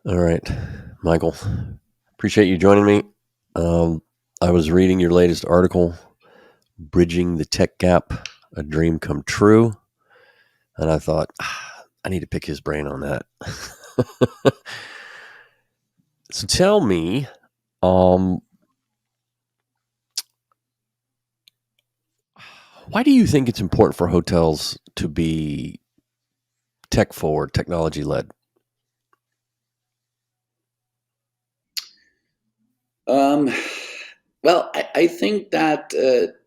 All right, Michael, appreciate you joining me. I was reading your latest article, Bridging the Tech Gap, A Dream Come True. And I thought, I need to pick his brain on that. So tell me, why do you think it's important for hotels to be tech forward, technology led? Um, I think that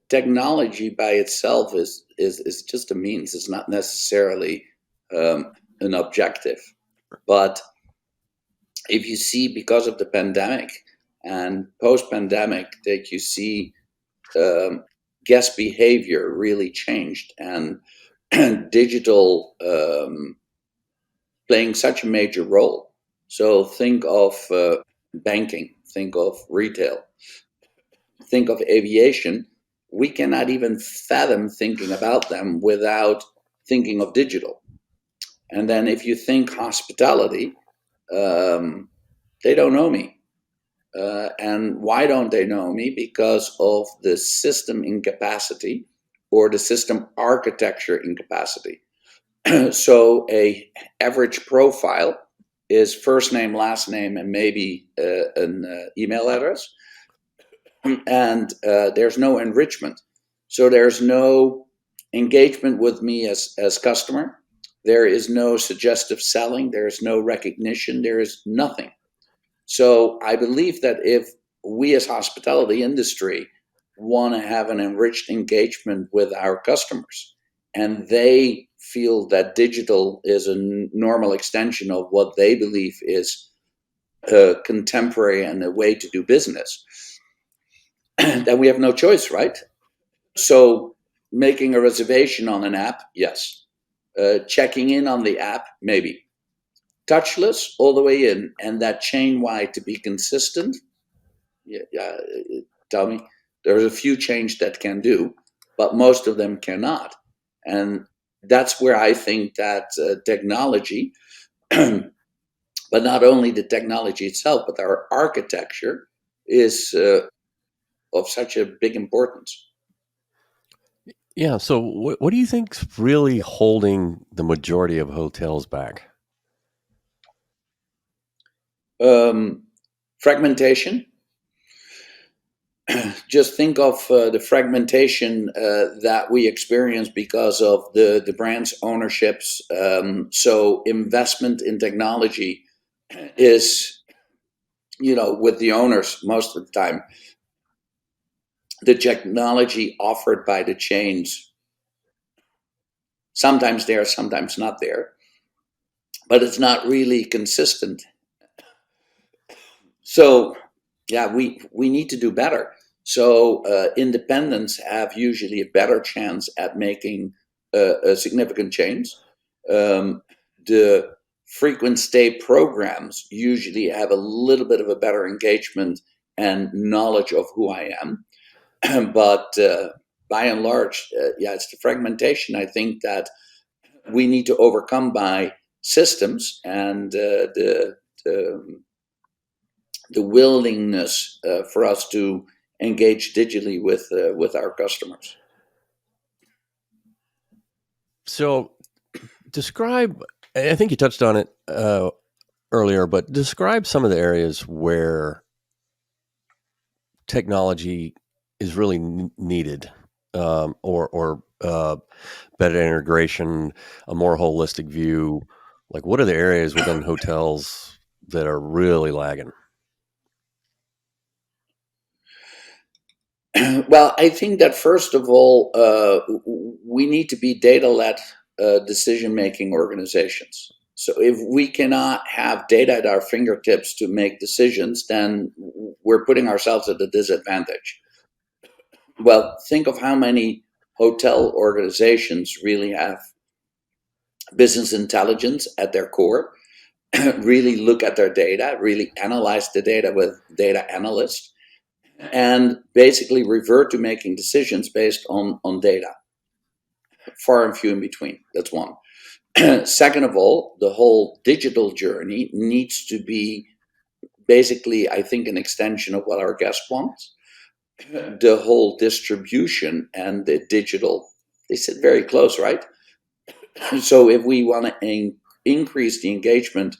technology by itself is just a means. It's not necessarily an objective. But if you see, because of the pandemic and post-pandemic, that you see um, guest behavior really changed, and digital playing such a major role. So think of banking, think of retail, think of aviation. We cannot even fathom thinking about them without thinking of digital. And then if you think hospitality, they don't know me. And why don't they know me? Because of the system incapacity or the system architecture incapacity. So a average profile is first name, last name, and maybe an email address, and there's no enrichment. So there's no engagement with me as customer. There is no suggestive selling. There is no recognition. There is nothing. So I believe that if we as hospitality industry want to have an enriched engagement with our customers, and they feel that digital is a normal extension of what they believe is contemporary and a way to do business, then we have no choice, right? So making a reservation on an app, yes. Checking in on the app, maybe. Touchless all the way in, and that chain wide to be consistent. Yeah, tell me. There's a few chains that can do, but most of them cannot. And that's where I think that technology, but not only the technology itself, but our architecture is of such a big importance. Yeah. So what do you think's really holding the majority of hotels back? Fragmentation. Just think of the fragmentation that we experience because of the brand's ownerships. So investment in technology is, with the owners most of the time. The technology offered by the chains, sometimes there, sometimes not there, but it's not really consistent. So yeah, we need to do better. So independents have usually a better chance at making a significant change. Um, the frequent stay programs usually have a little bit of a better engagement and knowledge of who I am. But by and large, yeah, it's the fragmentation, I think, that we need to overcome by systems and the the willingness for us to engage digitally with our customers. So describe, I think you touched on it earlier, but describe some of the areas where technology is really needed, or better integration, a more holistic view. Like, what are the areas within hotels that are really lagging? Well, I think that first of all, we need to be data-led decision-making organizations. So if we cannot have data at our fingertips to make decisions, then we're putting ourselves at a disadvantage. Well, think of how many hotel organizations really have business intelligence at their core, really look at their data, really analyze the data with data analysts, and basically revert to making decisions based on data. Far and few in between. That's one. Second of all, the whole digital journey needs to be basically, I think, an extension of what our guest wants. The whole distribution and the digital, they sit very close, right? So if we want to increase the engagement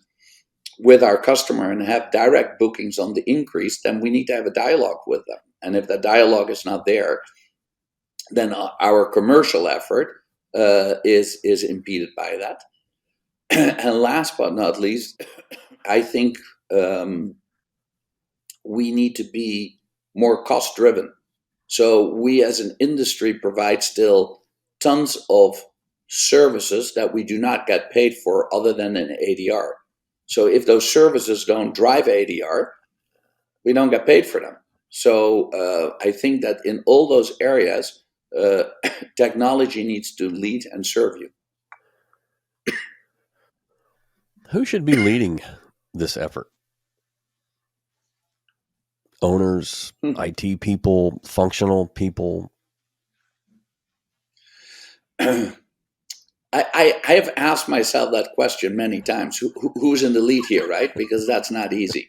with our customer and have direct bookings on the increase, then we need to have a dialogue with them. And if the dialogue is not there, then our commercial effort is impeded by that. And last but not least, I think we need to be more cost driven. So we as an industry provide still tons of services that we do not get paid for other than an ADR. So if those services don't drive ADR, we don't get paid for them. So I think that in all those areas, technology needs to lead and serve you. Who should be leading this effort? Owners, IT people, functional people? I have asked myself that question many times. Who's in the lead here, right? Because that's not easy.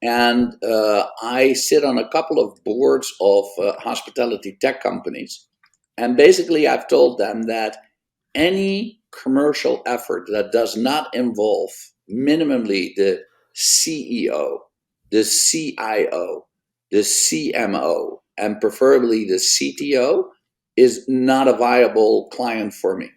And I sit on a couple of boards of hospitality tech companies. And basically, I've told them that any commercial effort that does not involve minimally the CEO, the CIO, the CMO, and preferably the CTO is not a viable client for me.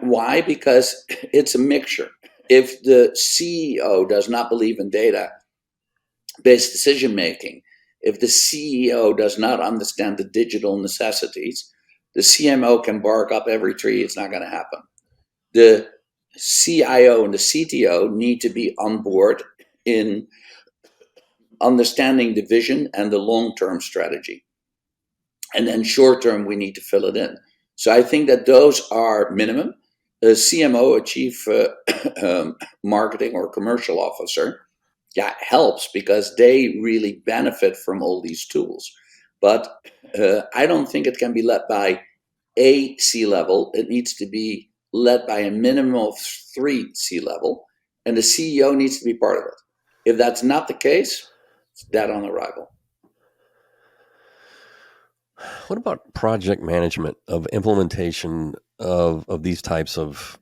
Why? Because it's a mixture. If the CEO does not believe in data-based decision making, if the CEO does not understand the digital necessities, the CMO can bark up every tree. It's not going to happen. The CIO and the CTO need to be on board in understanding the vision and the long-term strategy. And then short-term, we need to fill it in. So I think that those are minimum. The CMO, a chief marketing or commercial officer, helps because they really benefit from all these tools. But I don't think it can be led by a C-level. It needs to be led by a minimum of 3 C-level, and the CEO needs to be part of it. If that's not the case, it's dead on arrival. What about project management of implementation of these types of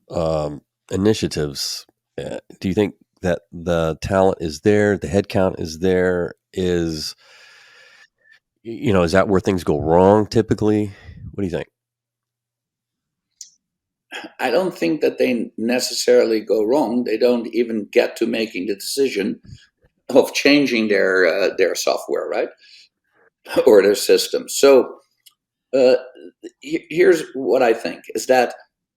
initiatives? Do you think that the talent is there, the headcount is there? Is that where things go wrong typically? What do you think? I don't think that they necessarily go wrong. They don't even get to making the decision of changing their software, right, or their system. So here's what I think is that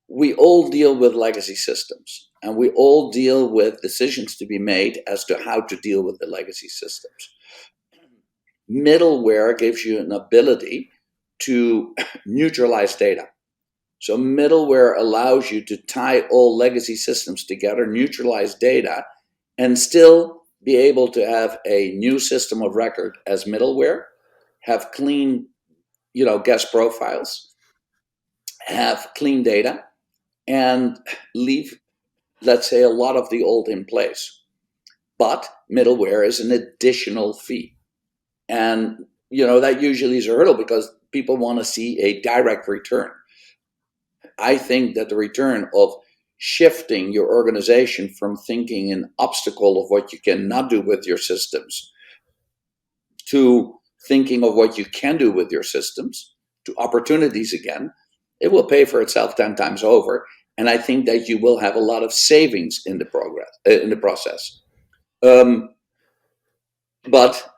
we all deal with legacy systems, and we all deal with decisions to be made as to how to deal with the legacy systems. Middleware gives you an ability to neutralize data. So middleware allows you to tie all legacy systems together, neutralize data, and still be able to have a new system of record as middleware, have clean, guest profiles, have clean data, and leave, let's say, a lot of the old in place. But middleware is an additional fee. And, that usually is a hurdle because people want to see a direct return. I think that the return of shifting your organization from thinking an obstacle of what you cannot do with your systems to thinking of what you can do with your systems to opportunities again, it will pay for itself 10 times over. And I think that you will have a lot of savings in the process. But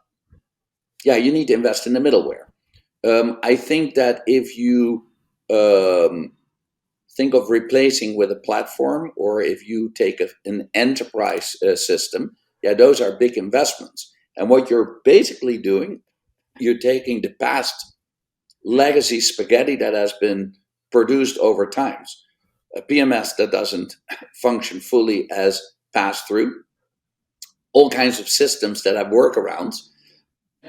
you need to invest in the middleware. I think that if you think of replacing with a platform, or if you take an enterprise system, those are big investments. And what you're basically doing, you're taking the past legacy spaghetti that has been produced over times, a PMS that doesn't function fully as pass through, all kinds of systems that have workarounds.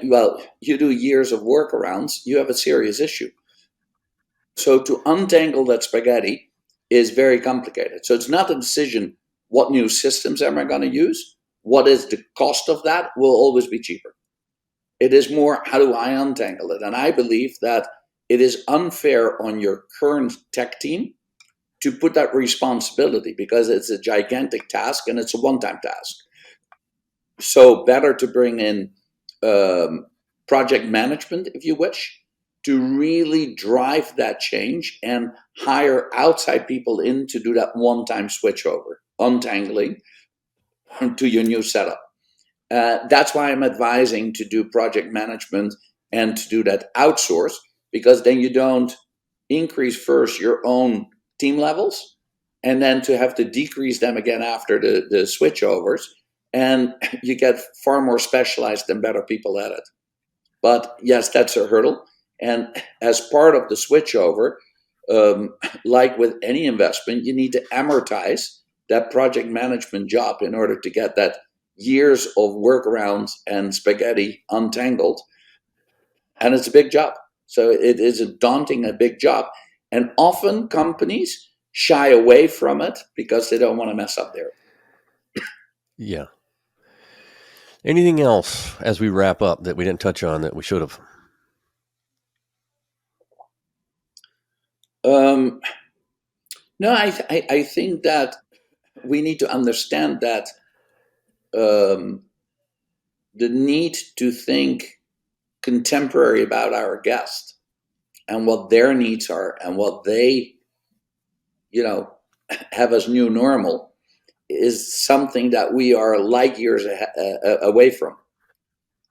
Well, you do years of workarounds, you have a serious issue. So to untangle that spaghetti, is very complicated. So it's not a decision, what new systems am I going to use? What is the cost of that? Will always be cheaper. It is more, how do I untangle it? And I believe that it is unfair on your current tech team to put that responsibility, because it's a gigantic task and it's a one-time task. So better to bring in project management, if you wish, to really drive that change and hire outside people in to do that one-time switchover, untangling to your new setup. That's why I'm advising to do project management and to do that outsource, because then you don't increase first your own team levels and then to have to decrease them again after the switchovers. And you get far more specialized and better people at it. But yes, that's a hurdle. And as part of the switchover, like with any investment, you need to amortize that project management job in order to get that years of workarounds and spaghetti untangled. And it's a big job. So it is a daunting, a big job. And often companies shy away from it because they don't want to mess up there. Yeah. Anything else as we wrap up that we didn't touch on that we should have? No, I think that we need to understand that the need to think contemporary about our guest and what their needs are and what they, have as new normal is something that we are light years away from.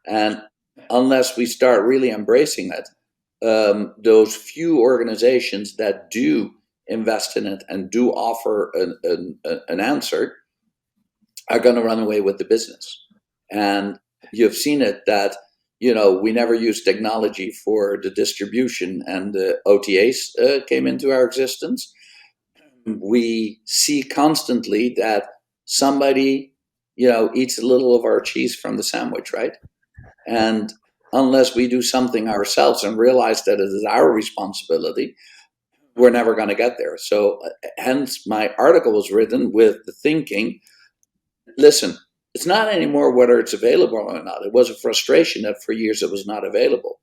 And unless we start really embracing it, those few organizations that do invest in it and do offer an answer are going to run away with the business. And you've seen it that, we never used technology for the distribution, and the OTAs came into our existence. We see constantly that somebody, eats a little of our cheese from the sandwich, right? And unless we do something ourselves and realize that it is our responsibility, we're never going to get there. So, hence, my article was written with the thinking, listen, it's not anymore whether it's available or not. It was a frustration that for years it was not available.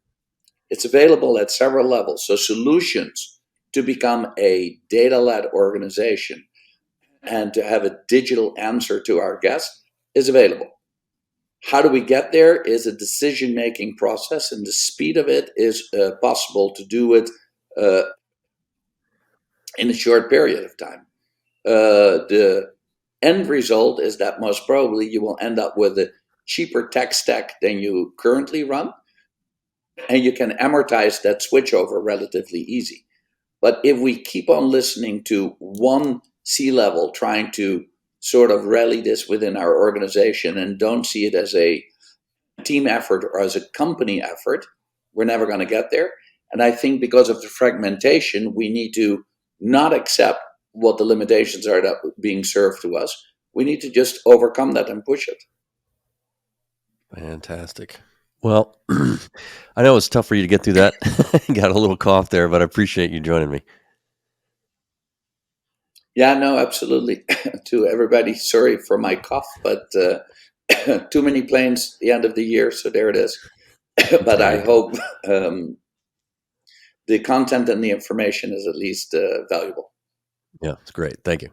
It's available at several levels. So solutions to become a data-led organization and to have a digital answer to our guests is available. How do we get there is a decision-making process, and the speed of it is possible to do it in a short period of time. The end result is that most probably you will end up with a cheaper tech stack than you currently run, and you can amortize that switchover relatively easy. But if we keep on listening to one C-level trying to sort of rally this within our organization and don't see it as a team effort or as a company effort, we're never going to get there. And I think because of the fragmentation, we need to not accept what the limitations are that being served to us. We need to just overcome that and push it. Fantastic. Well, I know it's tough for you to get through that. Got a little cough there, but I appreciate you joining me. Yeah, no, absolutely. To everybody, sorry for my cough, but too many planes the end of the year, so there it is. But I hope the content and the information is at least valuable. Yeah, it's great. Thank you.